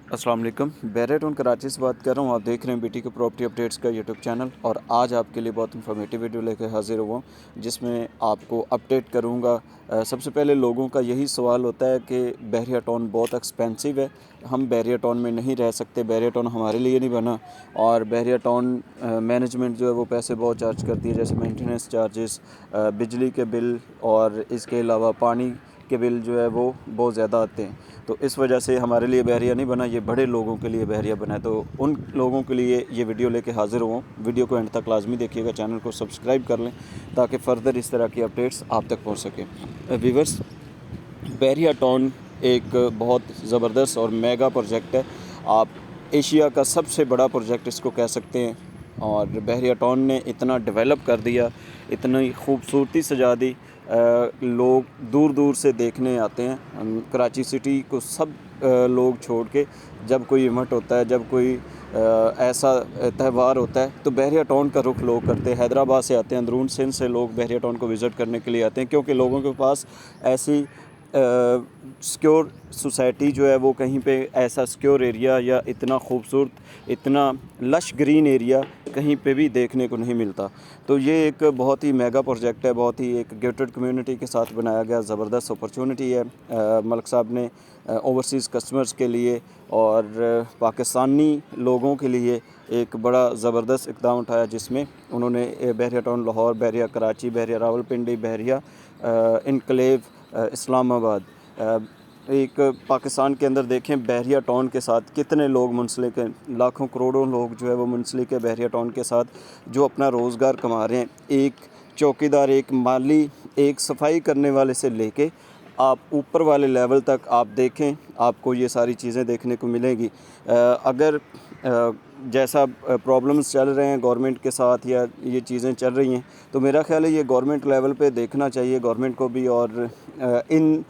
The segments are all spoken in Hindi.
अस्सलाम वालेकुम। बहरिया टाउन कराची से बात कर रहा हूँ। आप देख रहे हैं बीटी के प्रॉपर्टी अपडेट्स का यूट्यूब चैनल और आज आपके लिए बहुत इन्फॉर्मेटिव वीडियो लेकर हाजिर हुआ हूँ जिसमें आपको अपडेट करूँगा। सबसे पहले लोगों का यही सवाल होता है कि बहरिया टाउन बहुत एक्सपेंसिव है, हम बहरिया टाउन में नहीं रह सकते, बहरिया टाउन हमारे लिए नहीं बना। और बहरिया टाउन मैनेजमेंट जो है वो पैसे बहुत चार्ज करती है, जैसे मेंटेनेंस चार्जेस, बिजली के बिल और इसके अलावा पानी के बिल जो है वो बहुत ज़्यादा आते हैं। तो इस वजह से हमारे लिए बहरिया नहीं बना, ये बड़े लोगों के लिए बहरिया बना है। तो उन लोगों के लिए ये वीडियो लेके हाज़िर हुआ हूँ। वीडियो को एंड तक लाजमी देखिएगा, चैनल को सब्सक्राइब कर लें ताकि फ़र्दर इस तरह की अपडेट्स आप तक पहुँच सकें। व्यूवर्स, बहरिया टाउन एक बहुत ज़बरदस्त और मेगा प्रोजेक्ट है। आप एशिया का सबसे बड़ा प्रोजेक्ट इसको कह सकते हैं। और बहरिया टाउन ने इतना डेवलप कर दिया, इतनी खूबसूरती सजा दी, लोग दूर दूर से देखने आते हैं। कराची सिटी को सब लोग छोड़ के जब कोई इवेंट होता है, जब कोई ऐसा त्यौहार होता है तो बहरिया टाउन का रुख लोग करते हैं। हैदराबाद से आते हैं, अंदरून सिंध से लोग बहरिया टाउन को विज़िट करने के लिए आते हैं, क्योंकि लोगों के पास ऐसी सिक्योर सोसाइटी जो है वो कहीं पे ऐसा सिक्योर एरिया या इतना खूबसूरत, इतना लश ग्रीन एरिया कहीं पे भी देखने को नहीं मिलता। तो ये एक बहुत ही मेगा प्रोजेक्ट है, बहुत ही एक गेटेड कम्युनिटी के साथ बनाया गया ज़बरदस्त अपॉर्चुनिटी है। मलिक साहब ने ओवरसीज़ कस्टमर्स के लिए और पाकिस्तानी लोगों के लिए एक बड़ा ज़बरदस्त इक़दाम उठाया, जिसमें उन्होंने बहरिया टाउन लाहौर, बहरिया कराची, बहरिया रावलपिंडी, बहरिया इनकलेव इस्लामाबाद, एक पाकिस्तान के अंदर देखें बहरिया टाउन के साथ कितने लोग मुंसलिक हैं। लाखों करोड़ों लोग जो है वो मुंसलिक है बहरिया टाउन के साथ, जो अपना रोज़गार कमा रहे हैं। एक चौकीदार, एक माली, एक सफाई करने वाले से लेके आप ऊपर वाले लेवल तक आप देखें, आपको ये सारी चीज़ें देखने को मिलेंगी। अगर जैसा प्रॉब्लम्स चल रहे हैं गवर्नमेंट के साथ या ये चीज़ें चल रही हैं, तो मेरा ख़्याल है ये गवर्नमेंट लेवल पे देखना चाहिए गवर्नमेंट को भी, और इन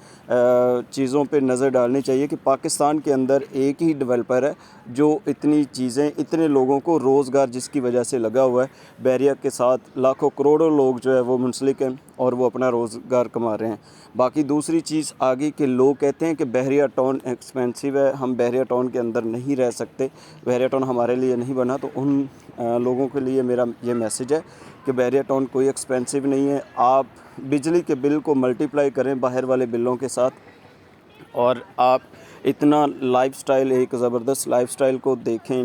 चीज़ों पे नज़र डालनी चाहिए कि पाकिस्तान के अंदर एक ही डेवलपर है जो इतनी चीज़ें, इतने लोगों को रोज़गार जिसकी वजह से लगा हुआ है। बहरिया के साथ लाखों करोड़ों लोग जो है वो मुंसलिक हैं और वो अपना रोज़गार कमा रहे हैं। बाकी दूसरी चीज़ आगे के लोग कहते हैं कि बहरिया टाउन एक्सपेंसिव है, हम बहरिया टाउन के अंदर नहीं रह सकते, बहरिया टाउन हमारे लिए नहीं बना। तो उन लोगों के लिए मेरा ये मैसेज है कि बहरिया टाउन कोई एक्सपेंसिव नहीं है। आप बिजली के बिल को मल्टीप्लाई करें बाहर वाले बिलों के साथ और आप इतना लाइफस्टाइल, एक ज़बरदस्त लाइफस्टाइल को देखें,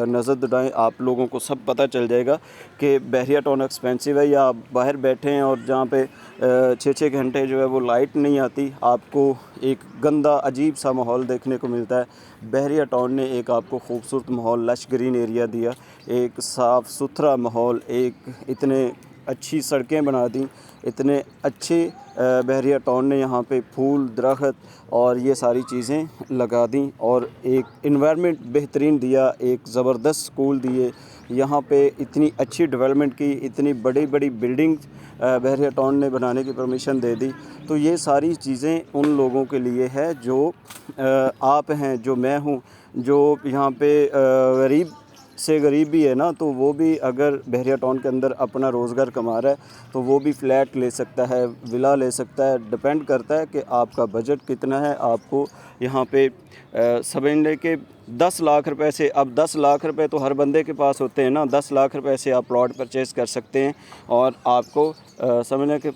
नज़र दौड़ाएं, आप लोगों को सब पता चल जाएगा कि बहरिया टाउन एक्सपेंसिव है। या आप बाहर बैठे हैं और जहाँ पे 6-6 घंटे जो है वो लाइट नहीं आती, आपको एक गंदा अजीब सा माहौल देखने को मिलता है। बहरिया टाउन ने एक आपको खूबसूरत माहौल, लश ग्रीन एरिया दिया, एक साफ़ सुथरा माहौल, एक इतने अच्छी सड़कें बना दी, इतने अच्छे बहरिया टाउन ने यहाँ पे फूल, दरख्त और ये सारी चीज़ें लगा दी और एक इन्वायरमेंट बेहतरीन दिया, एक ज़बरदस्त स्कूल दिए। यहाँ पे इतनी अच्छी डेवलपमेंट की, इतनी बड़ी बड़ी बिल्डिंग बहरिया टाउन ने बनाने की परमिशन दे दी। तो ये सारी चीज़ें उन लोगों के लिए है जो आप हैं, जो मैं हूँ, जो यहाँ पे गरीब से गरीब भी है ना, तो वो भी अगर बहरिया टाउन के अंदर अपना रोज़गार कमा रहा है तो वो भी फ़्लैट ले सकता है, विला ले सकता है। डिपेंड करता है कि आपका बजट कितना है। आपको यहाँ पे समझ लें कि 10 लाख रुपए से, अब 10 लाख रुपए तो हर बंदे के पास होते हैं ना, 10 लाख रुपए से आप प्लॉट परचेज़ कर सकते हैं और आपको समझ लें कि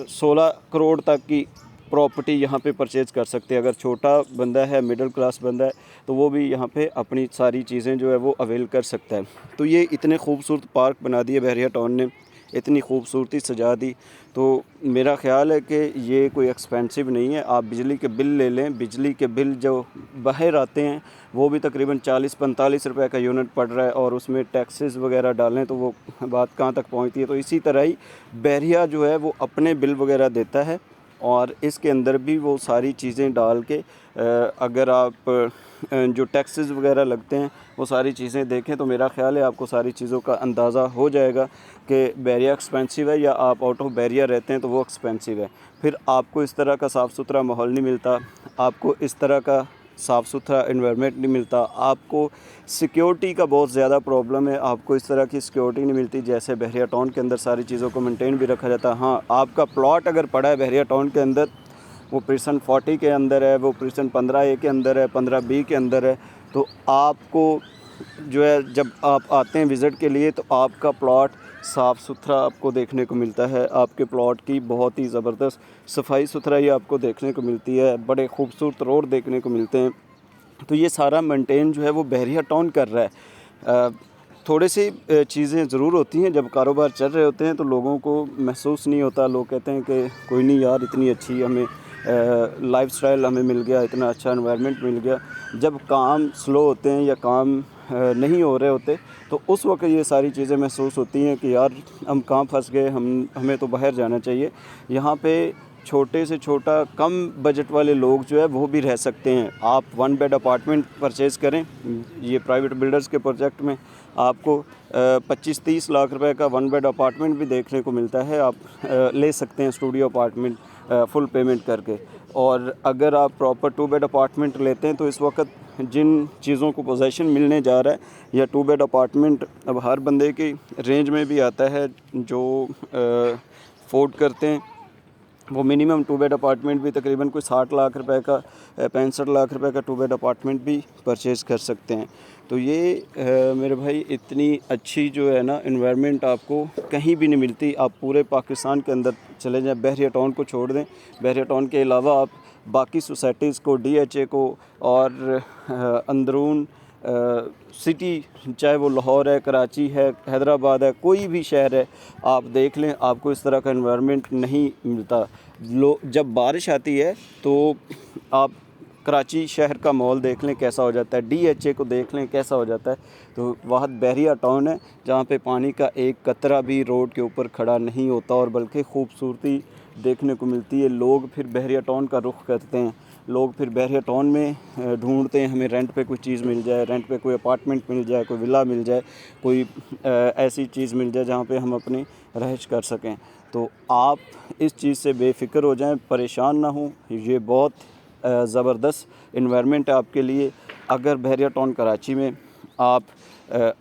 16 करोड़ तक की प्रॉपर्टी यहाँ पे परचेज़ कर सकते हैं। अगर छोटा बंदा है, मिडिल क्लास बंदा है, तो वो भी यहाँ पे अपनी सारी चीज़ें जो है वो अवेल कर सकता है। तो ये इतने खूबसूरत पार्क बना दिए बहरिया टाउन ने, इतनी खूबसूरती सजा दी। तो मेरा ख़्याल है कि ये कोई एक्सपेंसिव नहीं है। आप बिजली के बिल ले लें, बिजली के बिल जो बाहर आते हैं वो भी तकरीबन 40-45 रुपए का यूनिट पड़ रहा है और उसमें टैक्सेस वगैरह डालें तो वो बात कहाँ तक पहुँचती है। तो इसी तरह ही बहरिया जो है वो अपने बिल वगैरह देता है और इसके अंदर भी वो सारी चीज़ें डाल के अगर आप जो टैक्सेस वगैरह लगते हैं वो सारी चीज़ें देखें तो मेरा ख़्याल है आपको सारी चीज़ों का अंदाज़ा हो जाएगा कि बहरिया एक्सपेंसिव है या आप आउट ऑफ बहरिया रहते हैं तो वो एक्सपेंसिव है। फिर आपको इस तरह का साफ़ सुथरा माहौल नहीं मिलता, आपको इस तरह का साफ़ सुथरा एनवायरनमेंट नहीं मिलता, आपको सिक्योरिटी का बहुत ज़्यादा प्रॉब्लम है, आपको इस तरह की सिक्योरिटी नहीं मिलती जैसे बहरिया टाउन के अंदर सारी चीज़ों को मेंटेन भी रखा जाता है। हाँ, आपका प्लॉट अगर पड़ा है बहरिया टाउन के अंदर, वो प्रिसन 40 के अंदर है, वो प्रिसन 15A के अंदर है, 15B के अंदर है, तो आपको जो है जब आप आते हैं विज़िट के लिए तो आपका प्लॉट साफ़ सुथरा आपको देखने को मिलता है। आपके प्लॉट की बहुत ही ज़बरदस्त सफाई सुथराई आपको देखने को मिलती है। बड़े खूबसूरत रोड देखने को मिलते हैं। तो ये सारा मेंटेन जो है वो बहरिया टाउन कर रहा है। थोड़ी सी चीज़ें ज़रूर होती हैं, जब कारोबार चल रहे होते हैं तो लोगों को महसूस नहीं होता। लोग कहते हैं कि कोई नहीं यार, इतनी अच्छी हमें लाइफस्टाइल हमें मिल गया, इतना अच्छा एनवायरनमेंट मिल गया। जब काम स्लो होते हैं या काम नहीं हो रहे होते तो उस वक्त ये सारी चीज़ें महसूस होती हैं कि यार हम कहाँ फंस गए, हमें तो बाहर जाना चाहिए। यहाँ पे छोटे से छोटा कम बजट वाले लोग जो है वो भी रह सकते हैं। आप 1 बेड अपार्टमेंट परचेज़ करें, ये प्राइवेट बिल्डर्स के प्रोजेक्ट में आपको 25-30 लाख रुपए का 1 बेड अपार्टमेंट भी देखने को मिलता है। आप ले सकते हैं स्टूडियो अपार्टमेंट फुल पेमेंट करके। और अगर आप प्रॉपर 2 बेड अपार्टमेंट लेते हैं तो इस वक्त जिन चीज़ों को पोजेसन मिलने जा रहा है या 2 बेड अपार्टमेंट अब हर बंदे की रेंज में भी आता है जो अफोर्ड करते हैं। वो मिनिमम 2 बेड अपार्टमेंट भी तकरीबन कोई 60 लाख रुपए का 65 लाख रुपए का 2 बेड अपार्टमेंट भी परचेज़ कर सकते हैं। तो ये मेरे भाई इतनी अच्छी जो है ना एनवायरनमेंट आपको कहीं भी नहीं मिलती। आप पूरे पाकिस्तान के अंदर चले जाएं, बहरिया टाउन को छोड़ दें। बहरिया टाउन के अलावा आप बाकी सोसाइटीज़ को, DHA को और अंदरून सिटी, चाहे वो लाहौर है, कराची है, हैदराबाद है, कोई भी शहर है, आप देख लें आपको इस तरह का एनवायरनमेंट नहीं मिलता। जब बारिश आती है तो आप कराची शहर का माहौल देख लें कैसा हो जाता है, DHA को देख लें कैसा हो जाता है। तो वहाँ बहरिया टाउन है जहाँ पे पानी का एक कतरा भी रोड के ऊपर खड़ा नहीं होता और बल्कि खूबसूरती देखने को मिलती है। लोग फिर बहरिया टाउन का रुख करते हैं। लोग फिर बहरिया टाउन में ढूंढते हैं हमें रेंट पे कोई चीज़ मिल जाए, रेंट पे कोई अपार्टमेंट मिल जाए, कोई विला मिल जाए, कोई ऐसी चीज़ मिल जाए जहाँ पे हम अपनी रहाइश कर सकें। तो आप इस चीज़ से बेफ़िक्र हो जाएं, परेशान ना हों। ये बहुत ज़बरदस्त एनवायरनमेंट है आपके लिए। अगर बहरिया टाउन कराची में आप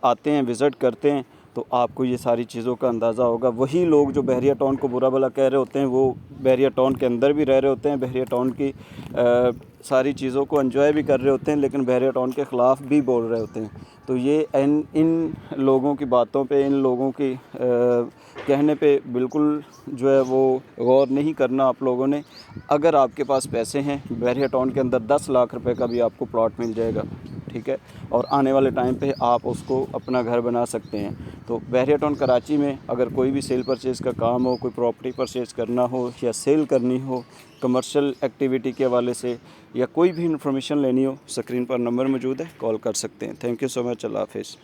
आते हैं, विज़िट करते हैं तो आपको ये सारी चीज़ों का अंदाज़ा होगा। वही लोग जो बहरिया टाउन को बुरा भला कह रहे होते हैं वो बहरिया टाउन के अंदर भी रह रहे होते हैं, बहरिया टाउन की सारी चीज़ों को एंजॉय भी कर रहे होते हैं, लेकिन बहरिया टाउन के ख़िलाफ़ भी बोल रहे होते हैं। तो ये इन लोगों की बातों पे, इन लोगों की कहने पे बिल्कुल जो है वो गौर नहीं करना आप लोगों ने। अगर आपके पास पैसे हैं, बहरिया टाउन के अंदर 10 लाख रुपए का भी आपको प्लॉट मिल जाएगा, ठीक है, और आने वाले टाइम पे आप उसको अपना घर बना सकते हैं। तो बहरिया टाउन कराची में अगर कोई भी सेल परचेज़ का काम हो, कोई प्रॉपर्टी परचेज़ करना हो या सेल करनी हो, कमर्शियल एक्टिविटी के हवाले से या कोई भी इन्फॉर्मेशन लेनी हो, स्क्रीन पर नंबर मौजूद है, कॉल कर सकते हैं। Thank you so much. अल्लाह हाफ़िज़।